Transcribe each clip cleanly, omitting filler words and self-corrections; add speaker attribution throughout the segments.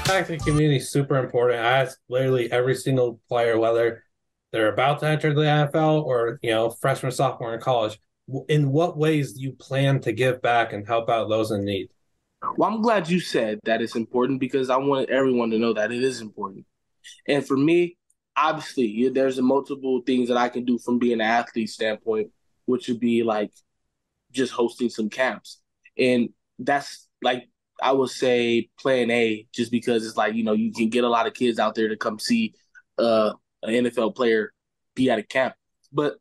Speaker 1: Active community is super important. I ask literally every single player, whether they're about to enter the NFL or, freshman, sophomore in college, in what ways do you plan to give back and help out those in need?
Speaker 2: Well, I'm glad you said that it's important because I want everyone to know that it is important. And for me, obviously, there's multiple things that I can do from being an athlete standpoint, which would be like just hosting some camps. And that's like, I would say plan A, just because it's like, you can get a lot of kids out there to come see an NFL player be at a camp. But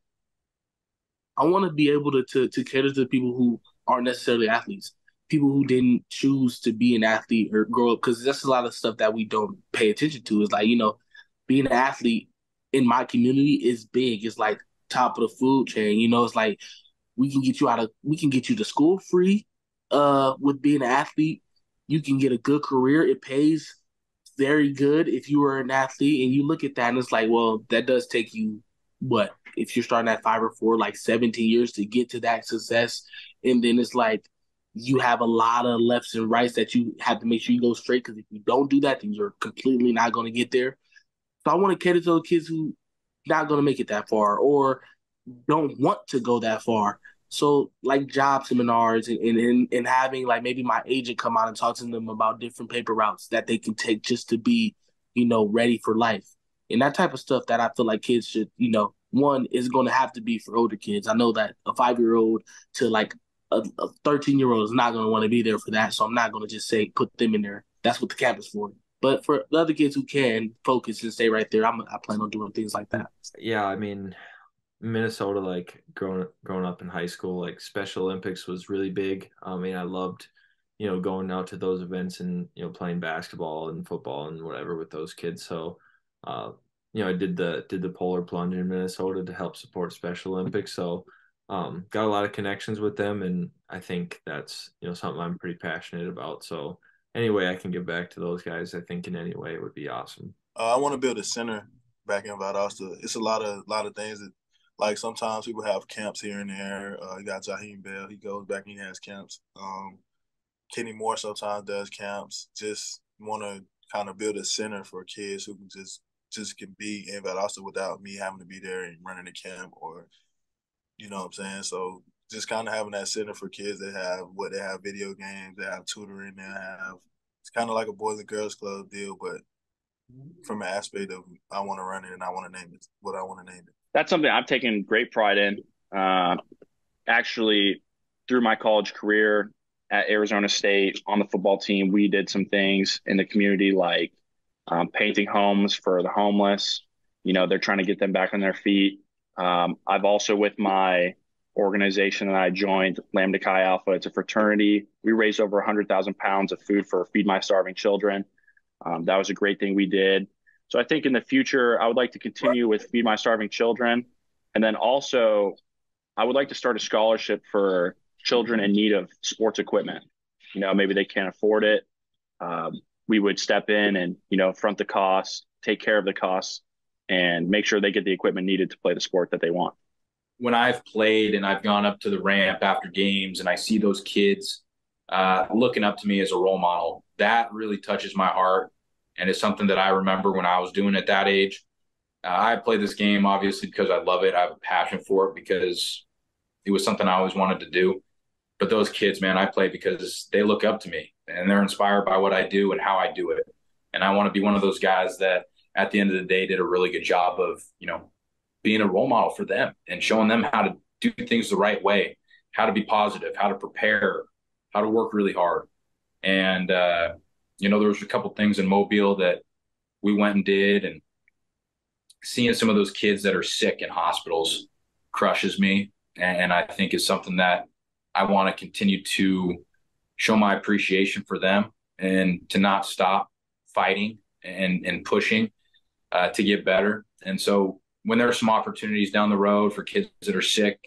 Speaker 2: I want to be able to cater to people who aren't necessarily athletes, people who didn't choose to be an athlete or grow up, because that's a lot of stuff that we don't pay attention to. Is like, being an athlete in my community is big. It's like top of the food chain. It's like we can get you to school free with being an athlete. You can get a good career. It pays very good if you are an athlete, and you look at that and it's like, well, that does take you what, if you're starting at 5 or 4, like 17 years to get to that success. And then it's like you have a lot of lefts and rights that you have to make sure you go straight, because if you don't do that, then you're completely not going to get there. So I want to cater to those kids who not going to make it that far or don't want to go that far. So like job seminars and having like maybe my agent come out and talk to them about different paper routes that they can take just to be, ready for life. And that type of stuff that I feel like kids should, one is going to have to be for older kids. I know that a 5-year-old to like a 13-year-old is not going to want to be there for that. So I'm not going to just say put them in there. That's what the camp is for. But for the other kids who can focus and stay right there, I plan on doing things like that.
Speaker 3: Yeah, I mean, Minnesota, like growing up in high school, like Special Olympics was really big. I mean, I loved, going out to those events and playing basketball and football and whatever with those kids. So, uh, I did the polar plunge in Minnesota to help support Special Olympics. So, got a lot of connections with them, and I think that's something I'm pretty passionate about. So, any way I can give back to those guys, I think in any way would be awesome.
Speaker 4: I want to build a center back in Valdosta. It's a lot of things that, like, sometimes people have camps here and there. You got Jaheim Bell. He goes back and he has camps. Kenny Moore sometimes does camps. Just want to kind of build a center for kids who can just can be in Valdosta without me having to be there and running the camp, or you know what I'm saying. So just kind of having that center for kids that have video games, they have tutoring, they have, it's kind of like a boys and girls club deal, but from an aspect of I want to run it and I want to name it what I want to name it.
Speaker 5: That's something I've taken great pride in. Uh, Actually, through my college career at Arizona State on the football team, we did some things in the community like painting homes for the homeless. They're trying to get them back on their feet. I've also, with my organization that I joined, Lambda Chi Alpha, it's a fraternity. We raised over 100,000 pounds of food for Feed My Starving Children. That was a great thing we did. So I think in the future, I would like to continue with Feed My Starving Children. And then also, I would like to start a scholarship for children in need of sports equipment. Maybe they can't afford it. We would step in and, front the costs, take care of the costs, and make sure they get the equipment needed to play the sport that they want.
Speaker 6: When I've played and I've gone up to the ramp after games and I see those kids looking up to me as a role model, that really touches my heart. And it's something that I remember when I was doing at that age. I play this game obviously because I love it. I have a passion for it because it was something I always wanted to do. But those kids, man, I play because they look up to me and they're inspired by what I do and how I do it. And I want to be one of those guys that at the end of the day did a really good job of, being a role model for them and showing them how to do things the right way, how to be positive, how to prepare, how to work really hard. And, there was a couple things in Mobile that we went and did, and seeing some of those kids that are sick in hospitals crushes me. And I think is something that I want to continue to show my appreciation for them and to not stop fighting and pushing to get better. And so when there are some opportunities down the road for kids that are sick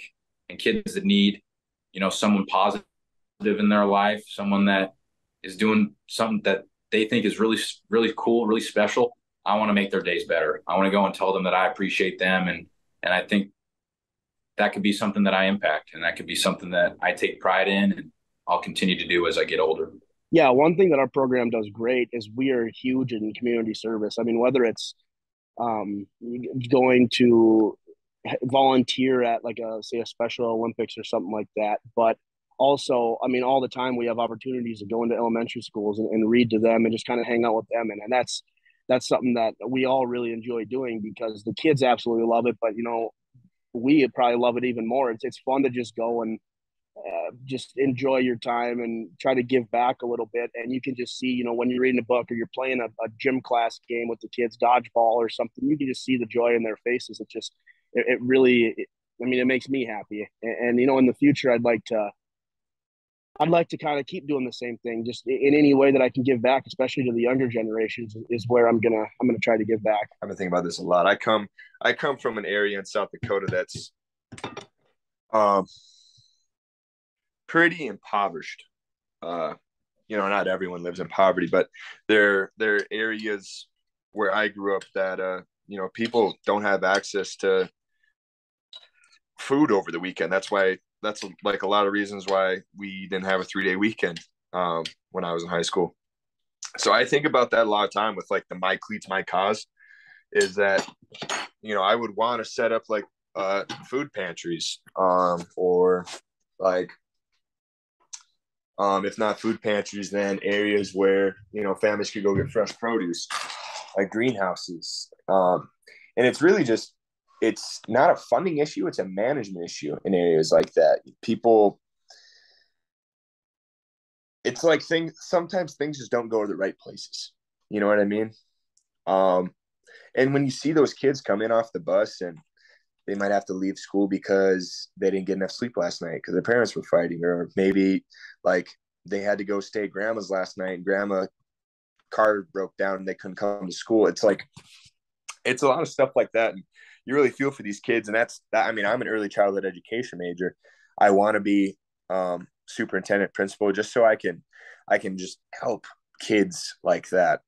Speaker 6: and kids that need, someone positive in their life, someone that is doing something that they think is really, really cool, really special, I want to make their days better. I want to go and tell them that I appreciate them. And I think that could be something that I impact, and that could be something that I take pride in and I'll continue to do as I get older.
Speaker 7: Yeah, one thing that our program does great is we are huge in community service. I mean, whether it's um, going to volunteer at like a say a Special Olympics or something like that, but also, I mean, all the time we have opportunities to go into elementary schools and read to them and just kind of hang out with them, and that's something that we all really enjoy doing because the kids absolutely love it, but we probably love it even more. It's fun to just go and just enjoy your time and try to give back a little bit. And you can just see, when you're reading a book or you're playing a gym class game with the kids, dodgeball or something, you can just see the joy in their faces. It really, I mean, it makes me happy. And in the future, I'd like to kind of keep doing the same thing, just in any way that I can give back, especially to the younger generations, is where I'm gonna try to give back.
Speaker 8: I've been thinking about this a lot. I come from an area in South Dakota that's um, pretty impoverished. Not everyone lives in poverty, but there are areas where I grew up that people don't have access to food over the weekend. That's like a lot of reasons why we didn't have a 3-day weekend when I was in high school. So I think about that a lot of time with like the My Cleats, My Cause, is that, I would want to set up like food pantries or like, if not food pantries, then areas where, families could go get fresh produce, like greenhouses. And it's really just, it's not a funding issue, it's a management issue in areas like that. It's like sometimes things just don't go to the right places. You know what I mean? And when you see those kids come in off the bus and they might have to leave school because they didn't get enough sleep last night because their parents were fighting, or maybe like they had to go stay at grandma's last night and grandma car broke down and they couldn't come to school. It's like, it's a lot of stuff like that. And you really feel for these kids. And I mean, I'm an early childhood education major. I want to be superintendent principal just so I can just help kids like that.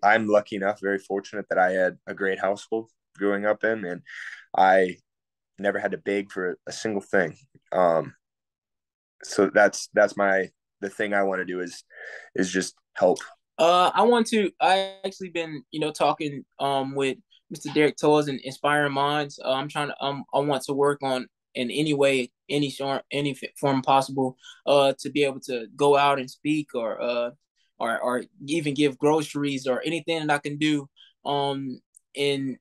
Speaker 8: I'm lucky enough, very fortunate that I had a great household growing up in, and I never had to beg for a single thing. So that's the thing I want to do is just help.
Speaker 9: I actually been, talking with Mr. Derek Toles and Inspiring Minds. I want to work on in any way, any form possible, to be able to go out and speak or even give groceries or anything that I can do, in,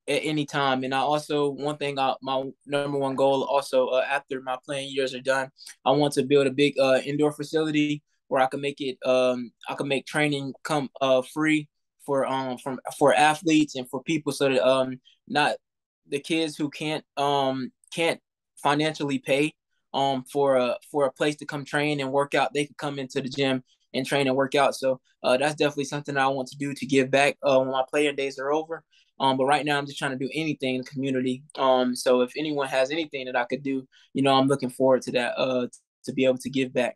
Speaker 9: at any time. And I also, one thing, my number one goal also, after my playing years are done, I want to build a big indoor facility where I can make training come free for athletes and for people, so that not the kids who can't financially pay for a place to come train and work out, they can come into the gym and train and work out. So that's definitely something I want to do to give back when my player days are over. But right now I'm just trying to do anything in the community. So if anyone has anything that I could do, I'm looking forward to that, to be able to give back.